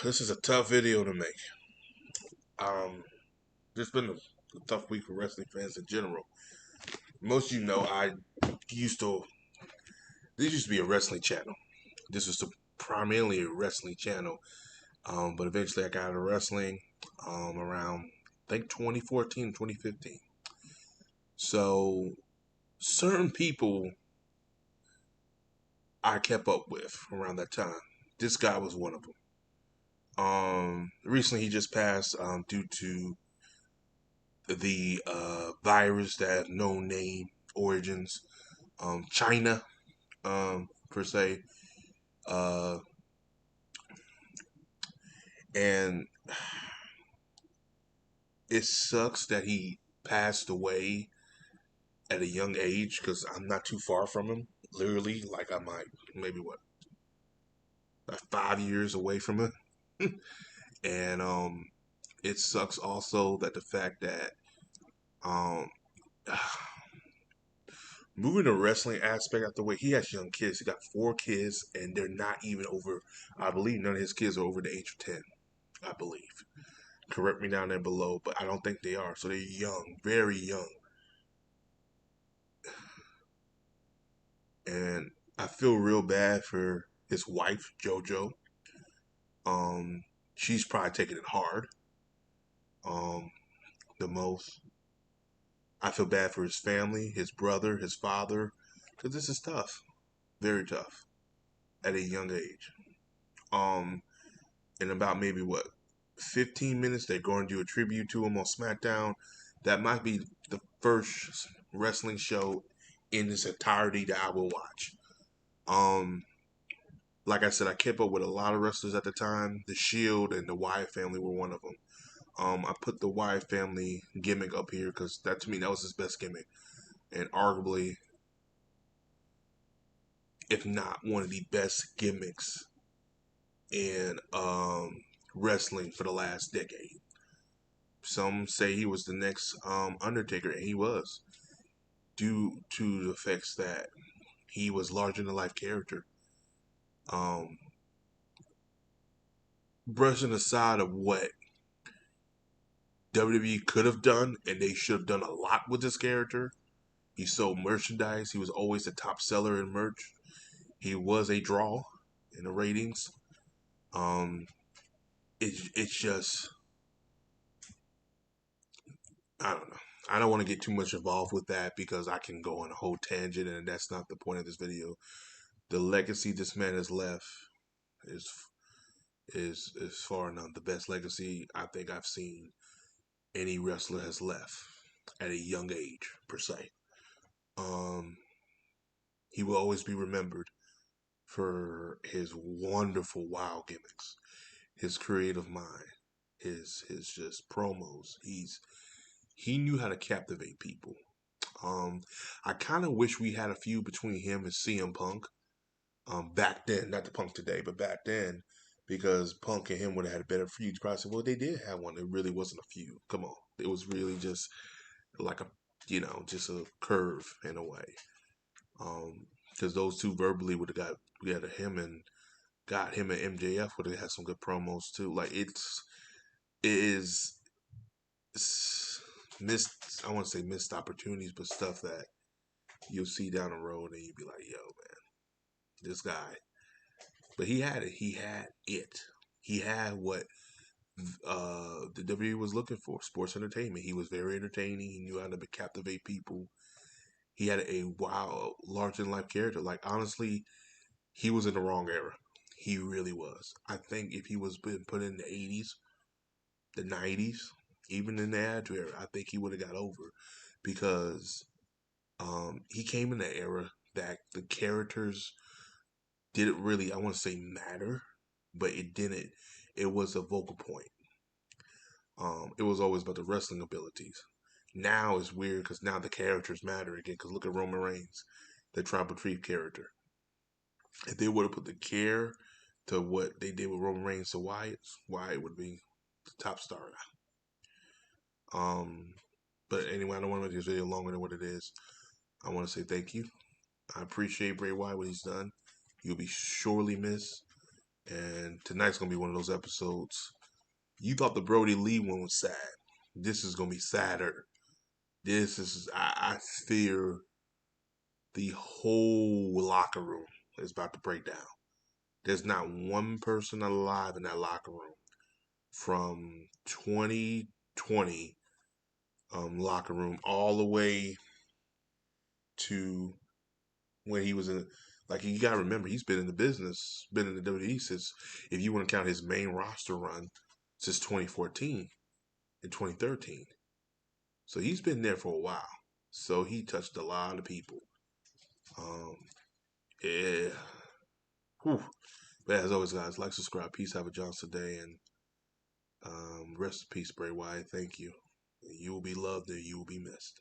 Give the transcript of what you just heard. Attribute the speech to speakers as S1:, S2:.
S1: This is a tough video to make. It's been a tough week for wrestling fans in general. Most of you know I used to. This used to be a wrestling channel. This was primarily a wrestling channel. But eventually I got out of wrestling around I think 2014, 2015. So certain people I kept up with around that time. This guy was one of them. Recently he just passed due to the virus that have no name origins, China, per se, uh, and it sucks that he passed away at a young age because I'm not too far from him. Literally, like I might maybe what like 5 years away from him, and it sucks also that the fact that um moving the wrestling aspect out the way, he has young kids. He got 4 kids, and they're not even over. I believe none of his kids are over the age of 10. I believe. Correct me down there below, but I don't think they are. So they're young, very young, and I feel real bad for his wife, JoJo. Um, she's probably taking it hard. The most. I feel bad for his family, his brother, his father, because this is tough, very tough, at a young age. Um, in about maybe what 15 minutes they're going to do a tribute to him on SmackDown. That might be the first wrestling show in its entirety that I will watch. um like I said, I kept up with a lot of wrestlers at the time. The Shield and the Wyatt family were one of them. I put the Wyatt family gimmick up here because that, to me, that was his best gimmick, and arguably, if not one of the best gimmicks in wrestling for the last decade. Some say he was the next Undertaker, and he was, due to the effects that he was larger than life character. Um, Brushing aside of what WWE could have done, and they should have done a lot with this character. He sold merchandise. He was always the top seller in merch. He was a draw in the ratings. Um, it's just, I don't know. I don't want to get too much involved with that because I can go on a whole tangent, and that's not the point of this video. The legacy this man has left is is far and none the best legacy I think I've seen any wrestler has left at a young age per se. Um, he will always be remembered for his wonderful wild gimmicks, his creative mind, his just promos. He knew how to captivate people. Um, I kind of wish we had a feud between him and CM Punk. Back then, not the Punk today, but back then, because Punk and him would have had a better feud. You probably said, well, they did have one. It really wasn't a feud. Come on, it was really just like a, just a curve in a way. Because those two verbally would have got together. Him and MJF would have had some good promos too. Like it is missed. I want to say missed opportunities, but stuff that you'll see down the road, and you'd be like, "Yo, man, this guy." But he had it. He had it. He had what the WWE was looking for: sports entertainment. He was very entertaining. He knew how to captivate people. He had a wild, larger than life character. Like honestly, he was in the wrong era. He really was. I think if he was been put in the '80s, the '90s, even in the Attitude Era, I think he would have got over because he came in that era that the characters didn't really, I want to say, matter, but it didn't. It was a vocal point. It was always about the wrestling abilities. Now it's weird because now the characters matter again. Because look at Roman Reigns, the tribal chief character. If they would have put the care to what they did with Roman Reigns to Wyatt, Wyatt would be the top star now. But anyway, I don't want to make this video longer than what it is. I want to say thank you. I appreciate Bray Wyatt, what he's done. You'll be sorely missed. And tonight's gonna be one of those episodes. You thought the Brody Lee one was sad. This is gonna be sadder. This is I fear the whole locker room is about to break down. There's not one person alive in that locker room from 2020 locker room all the way to when he was in. Like you gotta remember, he's been in the business, been in the WWE since, if you want to count his main roster run, since 2014 and 2013. So he's been there for a while. So he touched a lot of people. Um, yeah. Whew. But as always, guys, like, subscribe, peace, have a Johnson day, and rest in peace, Bray Wyatt. Thank you. You will be loved and you will be missed.